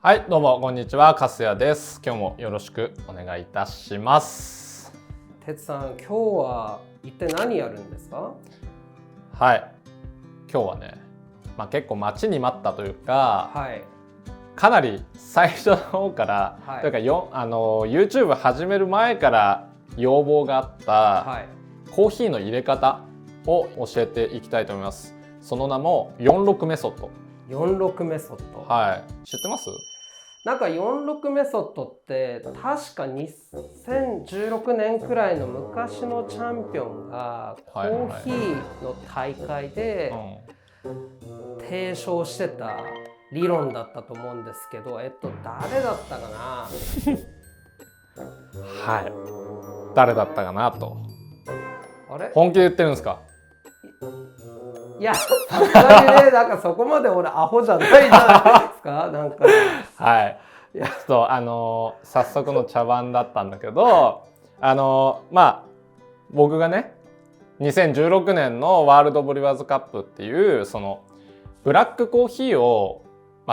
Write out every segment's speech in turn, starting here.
はい、どうもこんにちは、かすやです。今日もよろしくお願いいたします。てつさん、今日は一体何やるんですか？はい、今日はね、結構待ちに待ったというか、かなり最初の方から、というかYouTube 始める前から要望があった、コーヒーの入れ方を教えていきたいと思います。その名も46メソッド。46メソッド。はい、知ってます？なんか46メソッドって確か2016年くらいの昔のチャンピオンがコーヒーの大会で提唱してた理論だったと思うんですけど、誰だったかな？はい、誰だったかなと。あれ？本気で言ってるんですか？いや、さすがにね、なんかそこまで俺アホじゃないじゃないですか。なんかはい、ちょっと早速の茶番だったんだけど、僕がね2016年のワールドブリュワーズカップっていうそのブラックコーヒーを、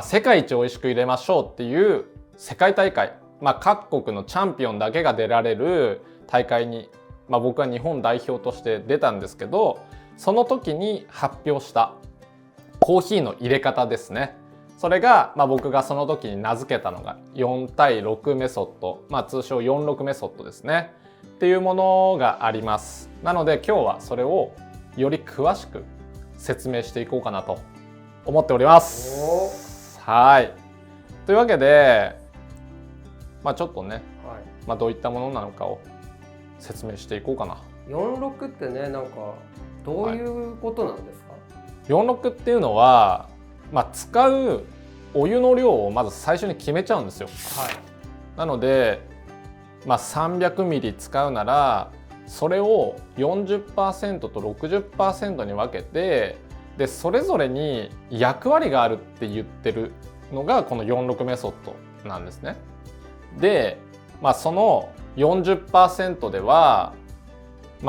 世界一美味しく入れましょうっていう世界大会、各国のチャンピオンだけが出られる大会に、僕は日本代表として出たんですけど、その時に発表したコーヒーの入れ方ですね。それが、僕がその時に名付けたのが4対6メソッド、通称46メソッドですねっていうものがあります。なので今日はそれをより詳しく説明していこうかなと思っております。はい。というわけで、ちょっとね、どういったものなのかを説明していこうかな。46ってね、なんかどういうことなんですか？46っていうのは、使うお湯の量をまず最初に決めちゃうんですよ。なので、300ミリ使うならそれを 40% と 60% に分けて、でそれぞれに役割があるって言ってるのがこの46メソッドなんですね。で、その 40% では、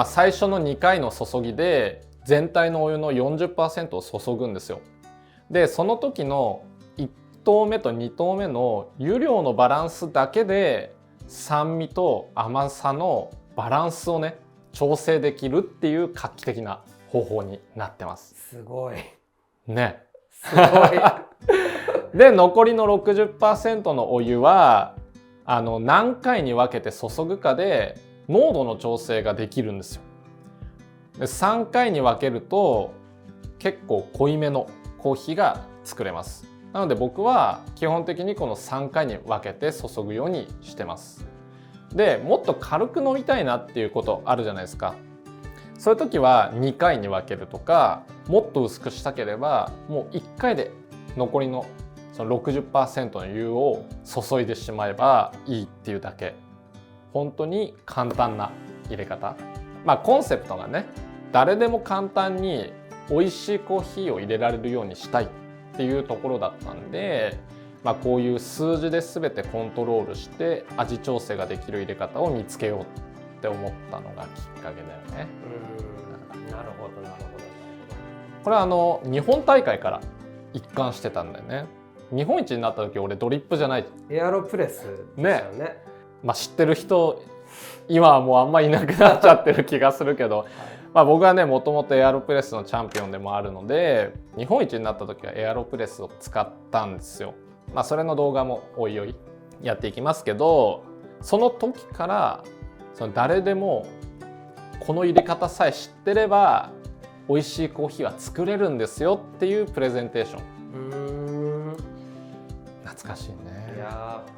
最初の2回の注ぎで全体のお湯の 40% を注ぐんですよ。でその時の1投目と2投目の湯量のバランスだけで酸味と甘さのバランスをね調整できるっていう画期的な方法になってます。すごいね。すごいで残りの 60% のお湯は何回に分けて注ぐかで濃度の調整ができるんですよ。で3回に分けると結構濃いめのコーヒーが作れます。なので僕は基本的にこの3回に分けて注ぐようにしてます。でもっと軽く飲みたいなっていうことあるじゃないですか。そういう時は2回に分けるとか、もっと薄くしたければもう1回で残りのその 60% の湯を注いでしまえばいいっていうだけ。本当に簡単な入れ方。コンセプトがね、誰でも簡単に美味しいコーヒーを入れられるようにしたいっていうところだったんで、こういう数字で全てコントロールして味調整ができる入れ方を見つけようって思ったのがきっかけだよね。なるほどなるほど。これは日本大会から一貫してたんだよね。日本一になった時俺ドリップじゃないエアロプレスですよね。知ってる人今はもうあんまりいなくなっちゃってる気がするけど、僕はねもともとエアロプレスのチャンピオンでもあるので、日本一になった時はエアロプレスを使ったんですよ。それの動画もおいおいやっていきますけど、その時から誰でもこの入れ方さえ知ってれば美味しいコーヒーは作れるんですよっていうプレゼンテーション。懐かしいね。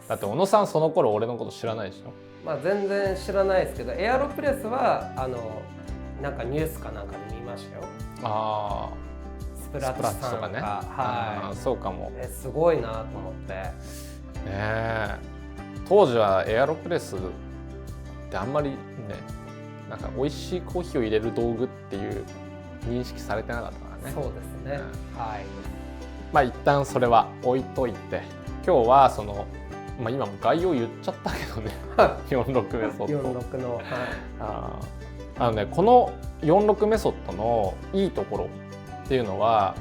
だって小野さんその頃俺のこと知らないでしょ。全然知らないですけど、エアロプレスはなんかニュースかなんかで見ましたよ。スプラッチとかね。そうかも。すごいなと思って。当時はエアロプレスってあんまりね、なんか美味しいコーヒーを入れる道具っていう認識されてなかったからね。そうですね。一旦それは置いといて、今日はその今も概要言っちゃったけどね46メソッド。46の、この46メソッドのいいところっていうのは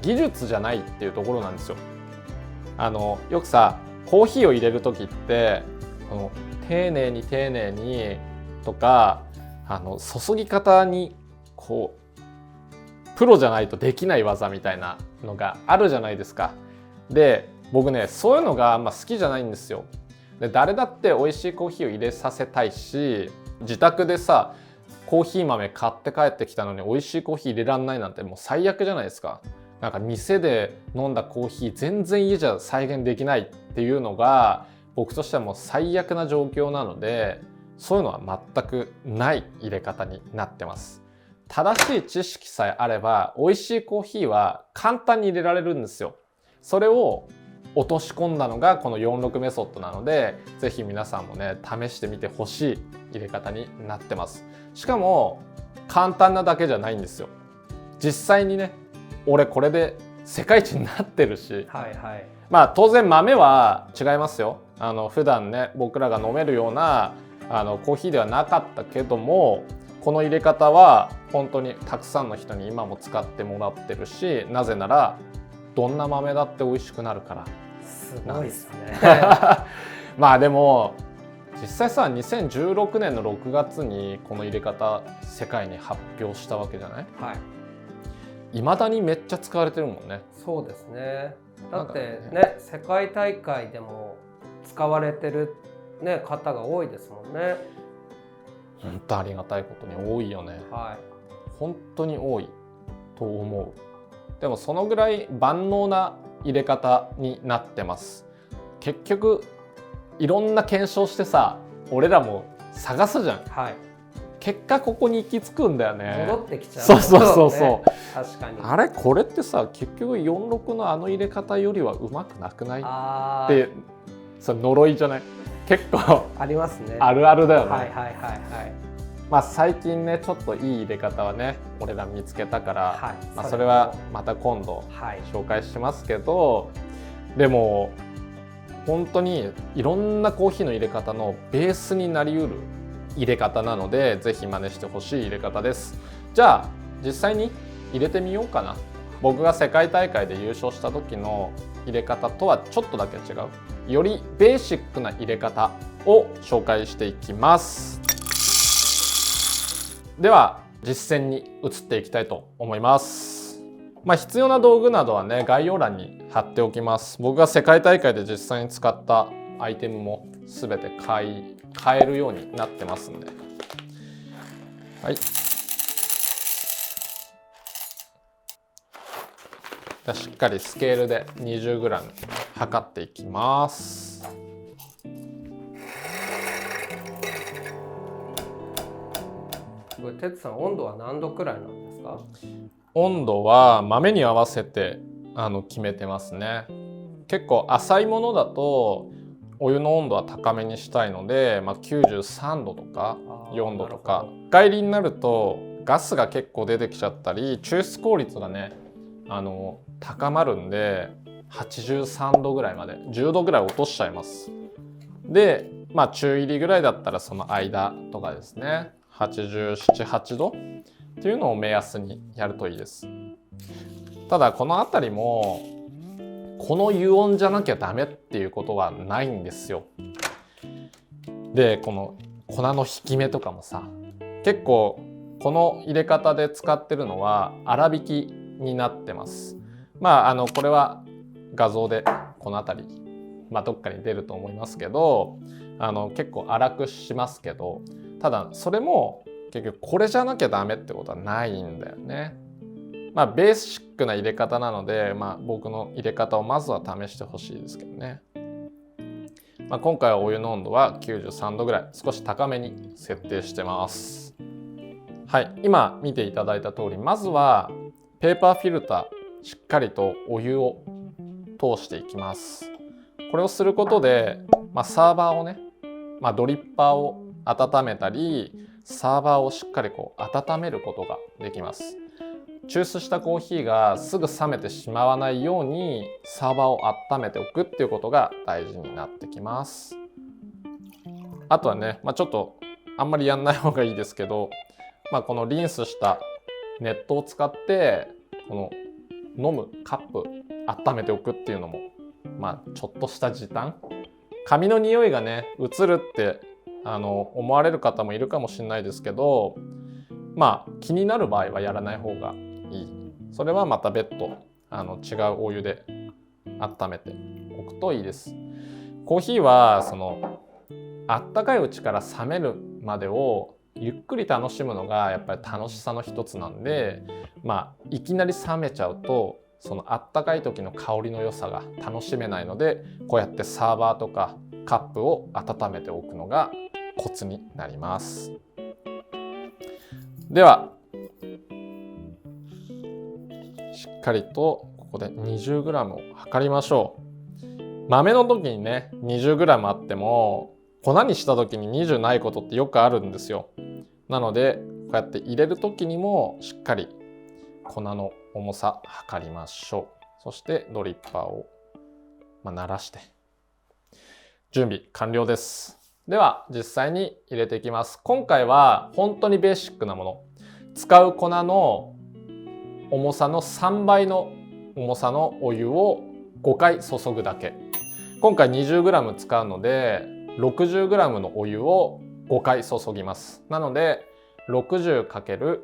技術じゃないっていうところなんですよ。よくさコーヒーを入れる時って丁寧に丁寧にとか注ぎ方にこうプロじゃないとできない技みたいなのがあるじゃないですか。で僕ねそういうのがあんま好きじゃないんですよ。で誰だって美味しいコーヒーを入れさせたいし、自宅でさコーヒー豆買って帰ってきたのに美味しいコーヒー入れらんないなんてもう最悪じゃないですか。なんか店で飲んだコーヒー全然家じゃ再現できないっていうのが僕としてはもう最悪な状況なので、そういうのは全くない入れ方になってます。正しい知識さえあれば美味しいコーヒーは簡単に入れられるんですよ。それを落とし込んだのがこの46メソッドなので、ぜひ皆さんもね試してみてほしい入れ方になってます。しかも簡単なだけじゃないんですよ。実際にね俺これで世界一になってるし、はいはい、まあ当然豆は違いますよ。普段ね僕らが飲めるようなコーヒーではなかったけども、この入れ方は本当にたくさんの人に今も使ってもらってるし、なぜならどんな豆だって美味しくなるから。すごいですねまあでも実際さ2016年の6月にこの入れ方世界に発表したわけじゃない？はい。未だにめっちゃ使われてるもんね。そうですね。だってね世界大会でも使われてる、ね、方が多いですもんね。本当ありがたいことに多いよね。はい。本当に多いと思う。でもそのぐらい万能な入れ方になってます。結局いろんな検証してさ俺らも探すじゃん。はい。結果ここに行き着くんだよね。戻ってきちゃう、そうそうそうそう。確かに。あれこれってさ結局46の入れ方よりはうまくなくないってそれ呪いじゃない？結構ありますね。あるあるだよね。はいはいはいはい。まあ最近ねちょっといい入れ方はね俺ら見つけたから、はい、まあそれはまた今度紹介しますけど、でも本当にいろんなコーヒーの入れ方のベースになりうる入れ方なので、ぜひ真似してほしい入れ方です。じゃあ実際に入れてみようかな。僕が世界大会で優勝した時の入れ方とはちょっとだけ違う、よりベーシックな入れ方を紹介していきます。では実践に移っていきたいと思います。必要な道具などはね概要欄に貼っておきます。僕が世界大会で実際に使ったアイテムも全て買えるようになってますんで、はい。しっかりスケールで 20g 測っていきます。これ哲さん温度は何度くらいなんですか？温度は豆に合わせて決めてますね。結構浅いものだとお湯の温度は高めにしたいので、93度とか4度とか、深入りになるとガスが結構出てきちゃったり抽出効率がね高まるんで83度ぐらいまで10度ぐらい落としちゃいます。で中入りぐらいだったらその間とかですね87、8度っていうのを目安にやるといいです。ただこの辺りもこの油温じゃなきゃダメっていうことはないんですよ。でこの粉の引き目とかもさ結構この入れ方で使ってるのは粗挽きになってます。これは画像でこの辺り、どっかに出ると思いますけど結構粗くしますけど、ただそれも結局これじゃなきゃダメってことはないんだよね。ベーシックな入れ方なので、僕の入れ方をまずは試してほしいですけどね。今回はお湯の温度は93度ぐらい少し高めに設定してます。はい、今見ていただいた通りまずはペーパーフィルターしっかりとお湯を通していきます。これをすることで、サーバーをね、ドリッパーを温めたりサーバーをしっかり温めることができます。抽出したコーヒーがすぐ冷めてしまわないようにサーバーを温めておくっていうことが大事になってきます。あとはね、ちょっとあんまりやんない方がいいですけど、このリンスしたネットを使ってこの飲むカップ温めておくっていうのもちょっとした時短、髪の匂いがね移るって思われる方もいるかもしれないですけど、気になる場合はやらない方がいい。それはまた別途違うお湯で温めておくといいです。コーヒーはあったかいうちから冷めるまでをゆっくり楽しむのがやっぱり楽しさの一つなんで、いきなり冷めちゃうとあったかい時の香りの良さが楽しめないので、こうやってサーバーとかカップを温めておくのがコツになります。ではしっかりとここで 20g を測りましょう。豆の時にね 20g あっても粉にした時に20ないことってよくあるんですよ。なのでこうやって入れる時にもしっかり粉の重さ測りましょう。そしてドリッパーを慣らして準備完了です。では実際に入れていきます。今回は本当にベーシックなもの、使う粉の重さの3倍の重さのお湯を5回注ぐだけ。今回 20g 使うので 60g のお湯を5回注ぎます。なので 60×5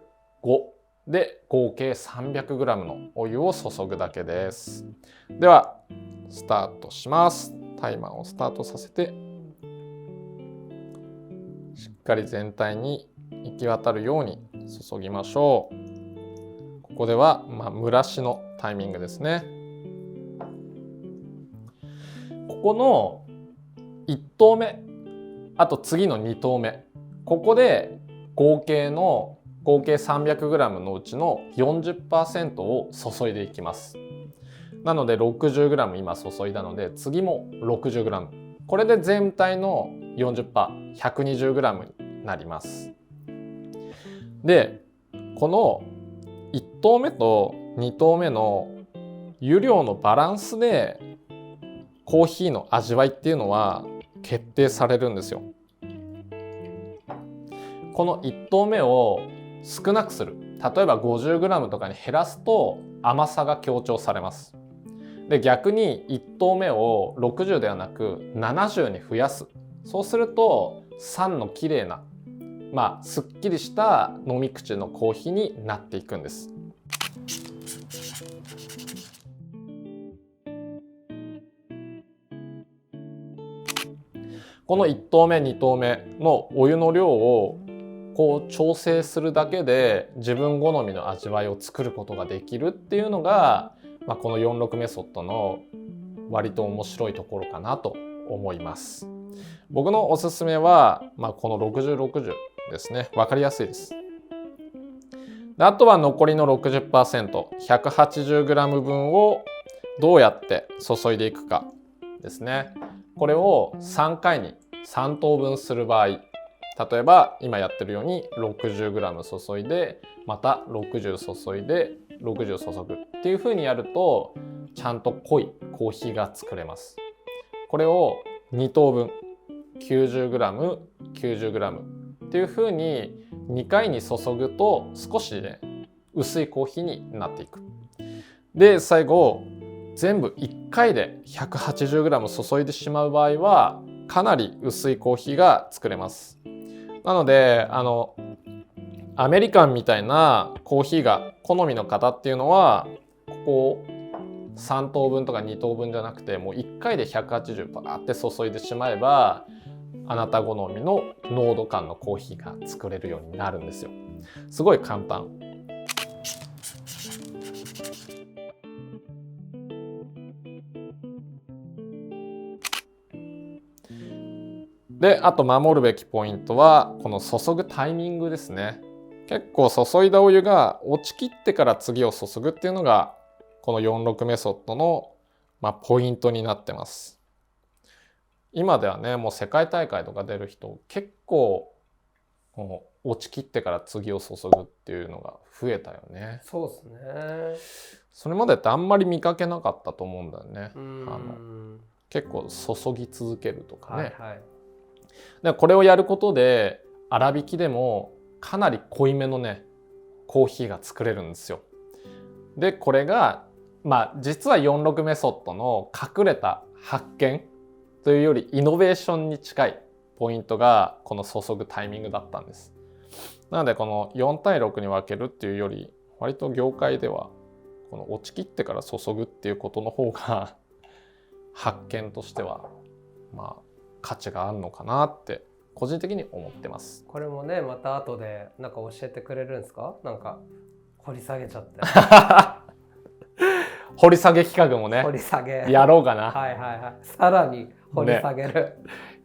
で合計 300g のお湯を注ぐだけです。ではスタートします。タイマーをスタートさせてしっかり全体に行き渡るように注ぎましょう。ここでは蒸らしのタイミングですね。ここの1投目、あと次の2投目、ここで合計 300g のうちの 40% を注いでいきます。なので 60g 今注いだので次も 60g、 これで全体の 40%、 120g になります。でこの1投目と2投目の湯量のバランスでコーヒーの味わいっていうのは決定されるんですよ。この1投目を少なくする、例えば 50g とかに減らすと甘さが強調されます。で逆に1投目を60ではなく70に増やす。そうすると酸のきれいなすっきりした飲み口のコーヒーになっていくんです。この1投目2投目のお湯の量をこう調整するだけで自分好みの味わいを作ることができるっていうのが、この46メソッドの割と面白いところかなと思います。僕のおすすめは、この60/60ですね。分かりやすいです。であとは残りの 60%、 180g 分をどうやって注いでいくかですね。これを3回に3等分する場合、例えば今やってるように 60g 注いでまた60注いで60注ぐっていう風にやるとちゃんと濃いコーヒーが作れます。これを2等分 90g、90g っていう風に2回に注ぐと少しね薄いコーヒーになっていく。で最後全部1回で 180g 注いでしまう場合はかなり薄いコーヒーが作れます。なのでアメリカンみたいなコーヒーが好みの方っていうのはここ3等分とか2等分じゃなくてもう1回で180バーって注いでしまえばあなた好みの濃度感のコーヒーが作れるようになるんですよ。すごい簡単。であと守るべきポイントはこの注ぐタイミングですね。結構注いだお湯が落ちきってから次を注ぐっていうのがこの46メソッドのポイントになってます。今ではねもう世界大会とか出る人結構落ちきってから次を注ぐっていうのが増えたよね。そうですね。それまでってあんまり見かけなかったと思うんだよね。結構注ぎ続けるとかね。でこれをやることで粗挽きでもかなり濃いめのねコーヒーが作れるんですよ。でこれが実は46メソッドの隠れた発見というよりイノベーションに近いポイントがこの注ぐタイミングだったんです。なのでこの4対6に分けるっていうより割と業界ではこの落ちきってから注ぐっていうことの方が発見としては価値があるのかなって個人的に思ってます。これもねまた後でなんか教えてくれるんですか？なんか掘り下げちゃって掘り下げ企画もね掘り下げやろうかな。はいはいはい。さらに掘り下げる、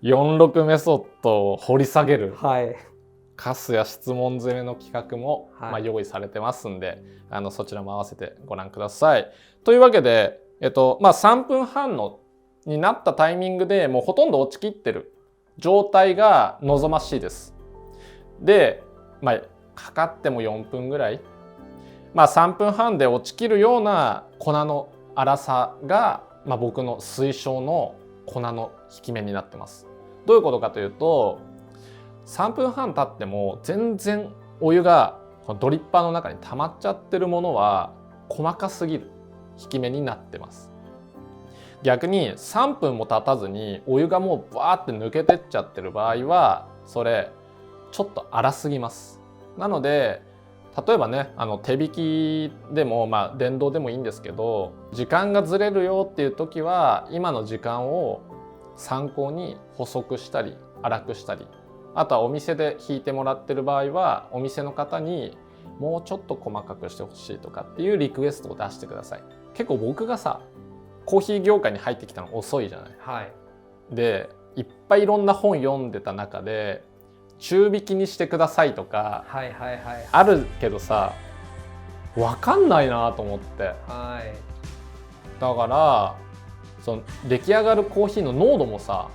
46メソッドを掘り下げる、はい、カスや質問攻めの企画も、はい用意されてますんでそちらも合わせてご覧ください。というわけで、3分半になったタイミングでもうほとんど落ちきってる状態が望ましいです。で、かかっても4分ぐらい、3分半で落ちきるような粉の粗さが、僕の推奨の粉の引き目になってます。どういうことかというと、3分半経っても全然お湯がドリッパーの中に溜まっちゃってるものは細かすぎる引き目になってます。逆に3分も経たずにお湯がもうバーって抜けてっちゃってる場合はそれちょっと粗すぎます。なので例えばね手引きでも電動でもいいんですけど、時間がずれるよっていう時は今の時間を参考に細くしたり粗くしたり、あとはお店で引いてもらってる場合はお店の方にもうちょっと細かくしてほしいとかっていうリクエストを出してください。結構僕がさコーヒー業界に入ってきたの遅いじゃない。はい、でいっぱいいろんな本読んでた中で中引きにしてくださいとかあるけどさ分かんないなと思って、はい、だからその出来上がるコーヒーの濃度もさ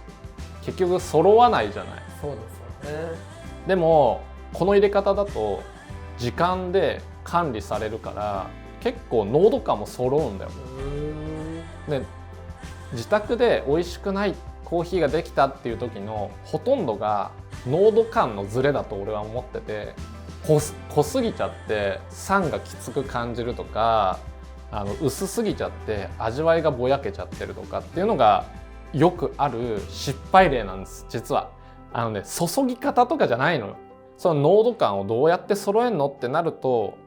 結局揃わないじゃない。そうですよね。でもこの入れ方だと時間で管理されるから結構濃度感も揃うんだよ。で自宅で美味しくないコーヒーができたっていう時のほとんどが濃度感のズレだと俺は思ってて、濃すぎちゃって酸がきつく感じるとか薄すぎちゃって味わいがぼやけちゃってるとかっていうのがよくある失敗例なんです。実は注ぎ方とかじゃないのよ。その濃度感をどうやって揃えるのってなると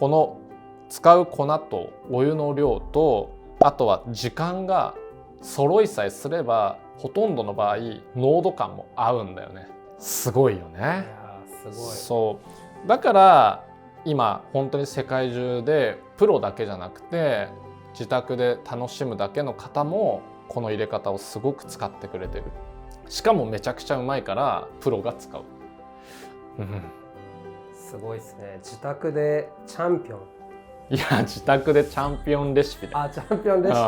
この使う粉とお湯の量とあとは時間が揃いさえすればほとんどの場合濃度感も合うんだよね。すごいよね。いやすごい。そうだから今本当に世界中でプロだけじゃなくて自宅で楽しむだけの方もこの入れ方をすごく使ってくれてる。しかもめちゃくちゃうまいからプロが使う。すごいですね。自宅でチャンピオン。いや自宅でチャンピオンレシピで。チャンピオンレシピ。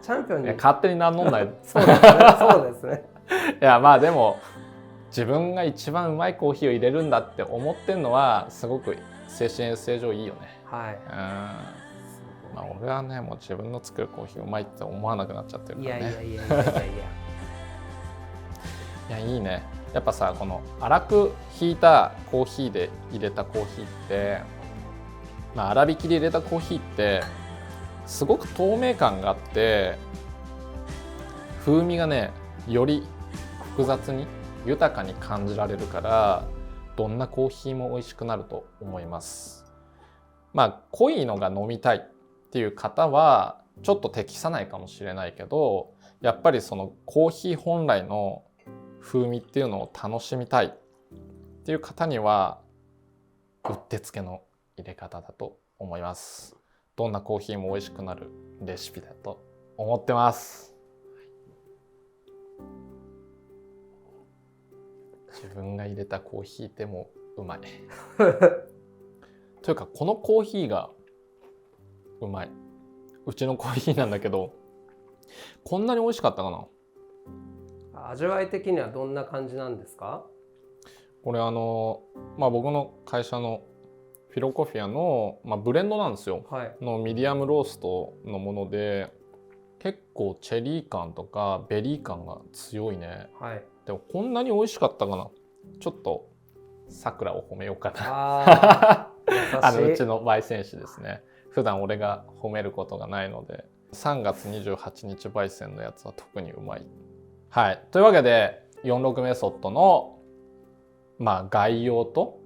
チャンピオンに勝手に名乗んない。そうですね。そうですね。いやでも自分が一番うまいコーヒーを入れるんだって思ってるのはすごく精神衛生上いいよね。はい。俺はねもう自分の作るコーヒーうまいって思わなくなっちゃってるからね。いやいいね。やっぱさこの粗くひいたコーヒーで入れたコーヒーって粗挽きで入れたコーヒーってすごく透明感があって風味がねより複雑に豊かに感じられるからどんなコーヒーも美味しくなると思います。濃いのが飲みたいっていう方はちょっと適さないかもしれないけど、やっぱりそのコーヒー本来の風味っていうのを楽しみたいっていう方にはうってつけの入れ方だと思います。どんなコーヒーも美味しくなるレシピだと思ってます。自分が入れたコーヒーでもうまいというかこのコーヒーがうまい。うちのコーヒーなんだけどこんなに美味しかったかな。味わい的にはどんな感じなんですか？これ僕の会社のフィロコフィアの、ブレンドなんですよ、はい、のミディアムローストのもので結構チェリー感とかベリー感が強いね、はい、でもこんなに美味しかったかな。ちょっとさくらを褒めようかなうちの焙煎士ですね。普段俺が褒めることがないので、3月28日焙煎のやつは特にうまい。はい、というわけで46メソッドの概要と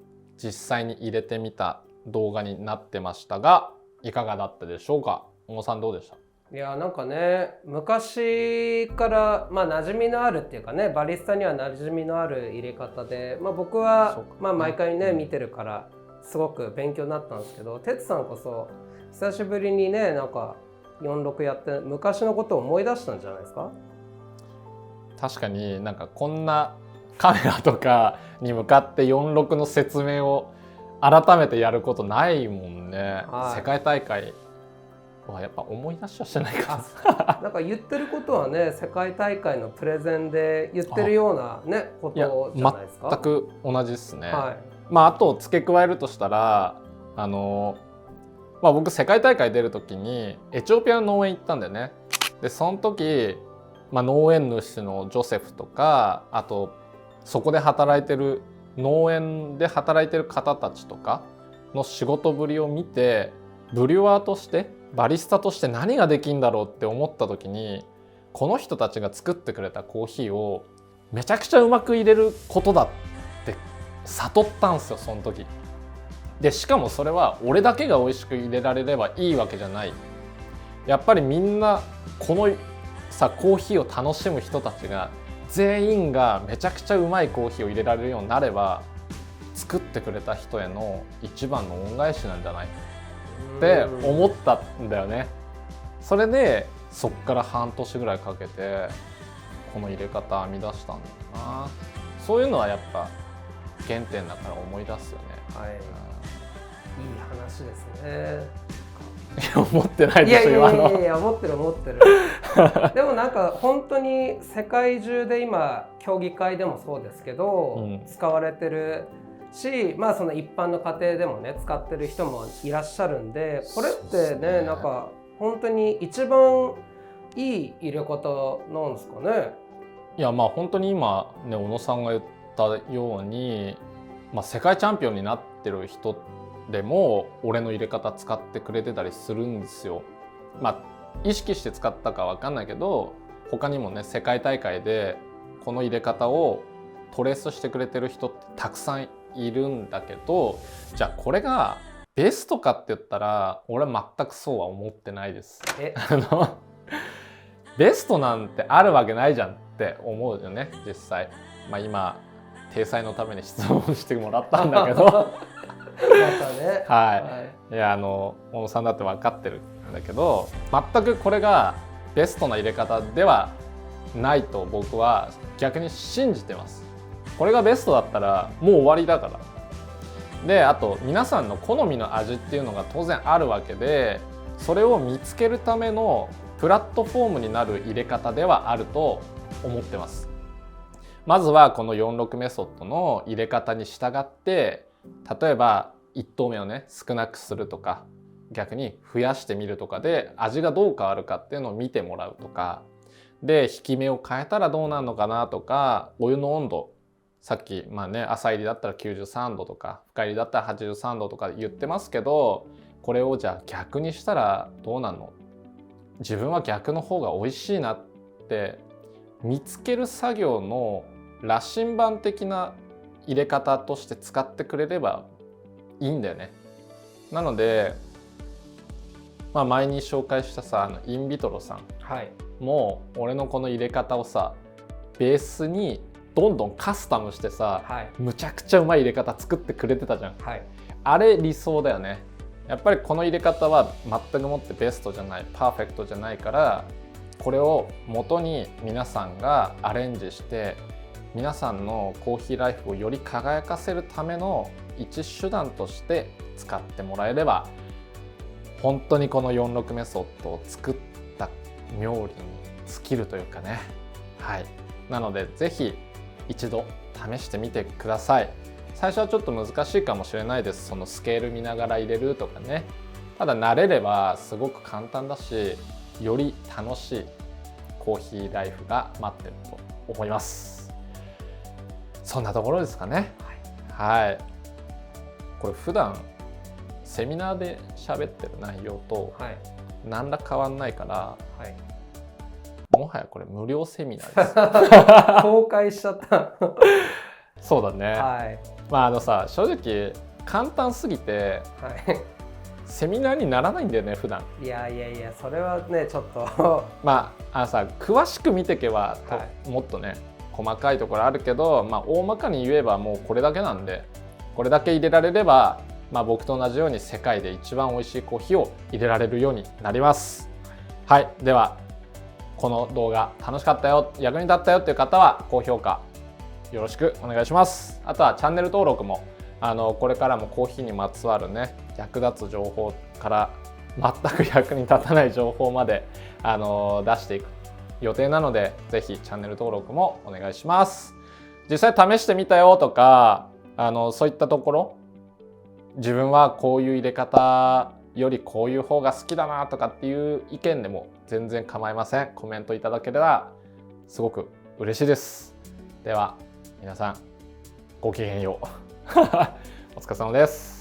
実際に入れてみた動画になってましたが、いかがだったでしょうか。小野さんどうでした？いやなんかね、昔から馴染みのあるっていうかね、バリスタには馴染みのある入れ方で、僕は毎回ね見てるからすごく勉強になったんですけど、哲さんこそ久しぶりにねなんか46やって昔のことを思い出したんじゃないですか？確かになんかこんなカメラとかに向かって46の説明を改めてやることないもんね。世界大会はやっぱ思い出しはしてないかな。なんか言ってることはね、世界大会のプレゼンで言ってるようなねことじゃないですか。全く同じですね。はい、あと付け加えるとしたら僕世界大会出る時にエチオピアの農園行ったんだよね。でその時、農園主のジョセフとか、あとそこで働いてる農園で働いてる方たちとかの仕事ぶりを見て、ブリュワーとしてバリスタとして何ができるんだろうって思った時に、この人たちが作ってくれたコーヒーをめちゃくちゃうまく入れることだって悟ったんですよ、その時。でしかもそれは俺だけが美味しく入れられればいいわけじゃない。やっぱりみんなこのコーヒーを楽しむ人たちが全員がめちゃくちゃうまいコーヒーを入れられるようになれば、作ってくれた人への一番の恩返しなんじゃないって思ったんだよね。それでそっから半年ぐらいかけてこの入れ方編み出したんだよな。そういうのはやっぱ原点だから思い出すよね。はい、いい話ですね。思ってないでしょ今の。いや思ってるでもなんか本当に世界中で今競技会でもそうですけど、使われてるし、その一般の家庭でもね使ってる人もいらっしゃるんで、これってねなんか本当に一番いい入れ方なんですかね。いや本当に今ね小野さんが言ったように、世界チャンピオンになってる人でも俺の入れ方使ってくれてたりするんですよ。意識して使ったか分かんないけど、他にもね世界大会でこの入れ方をトレースしてくれてる人ってたくさんいるんだけど、じゃあこれがベストかって言ったら俺は全くそうは思ってないです。ベストなんてあるわけないじゃんって思うよね実際。今体裁のために質問してもらったんだけどね、はい、いや小野さんだって分かってるんだけど、全くこれがベストな入れ方ではないと僕は逆に信じてます。これがベストだったらもう終わりだから。であと皆さんの好みの味っていうのが当然あるわけで、それを見つけるためのプラットフォームになる入れ方ではあると思ってます。まずはこの46メソッドの入れ方に従って、例えば1投目をね少なくするとか、逆に増やしてみるとかで味がどう変わるかっていうのを見てもらうとかで、引き目を変えたらどうなるのかなとか、お湯の温度、さっき浅入りだったら93度とか深入りだったら83度とか言ってますけど、これをじゃあ逆にしたらどうなの、自分は逆の方が美味しいなって見つける作業の羅針盤的な入れ方として使ってくれればいいんだよね。なので、前に紹介したインビトロさんも俺のこの入れ方をベースにどんどんカスタムしてむちゃくちゃうまい入れ方作ってくれてたじゃん。あれ理想だよね。やっぱりこの入れ方は全くもってベストじゃない、パーフェクトじゃないから、これを元に皆さんがアレンジして皆さんのコーヒーライフをより輝かせるための一手段として使ってもらえれば、本当にこの46メソッドを作った妙利に尽きるというかね。なのでぜひ一度試してみてください。最初はちょっと難しいかもしれないです。そのスケール見ながら入れるとかね。ただ慣れればすごく簡単だし、より楽しいコーヒーライフが待ってると思います。そんなところですかね。これ普段セミナーで喋ってる内容とはい何ら変わんないから、はいもはやこれ無料セミナーです。公開しちゃったそうだね。はいまあさ、正直簡単すぎてはいセミナーにならないんだよね普段。いやいやいや、それはねちょっとまあさ、詳しく見てけば、はもっとね細かいところあるけど、まあ大まかに言えばもうこれだけなんで、これだけ入れられれば、まあ、僕と同じように世界で一番美味しいコーヒーを入れられるようになります。はい、ではこの動画楽しかったよ、役に立ったよっていう方は高評価よろしくお願いします。あとはチャンネル登録もこれからもコーヒーにまつわるね役立つ情報から全く役に立たない情報まで出していく予定なので、ぜひチャンネル登録もお願いします。実際試してみたよとかそういったところ、自分はこういう入れ方よりこういう方が好きだなとかっていう意見でも全然構いません。コメントいただければすごく嬉しいです。では皆さんごきげんようお疲れ様です。